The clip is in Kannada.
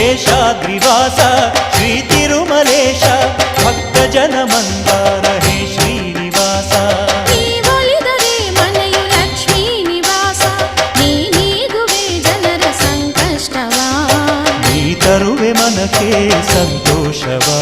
ಶೇಷಾದ್ರಿವಾಸ ಶ್ರೀ ತಿರುಮಲೇಶ ಭಕ್ತ ಜನ ಮಂದಾರ ಹೇ ಶ್ರೀನಿವಾಸ ನೀವೊಲಿದರೆ ಮನೆಯು ಲಕ್ಷ್ಮೀ ನಿವಾಸ ನೀಗುವೆ ಜನರ ಸಂಕಷ್ಟವ ನೀ ತರುವೆ ಮನಕ್ಕೆ ಸಂತೋಷವಾ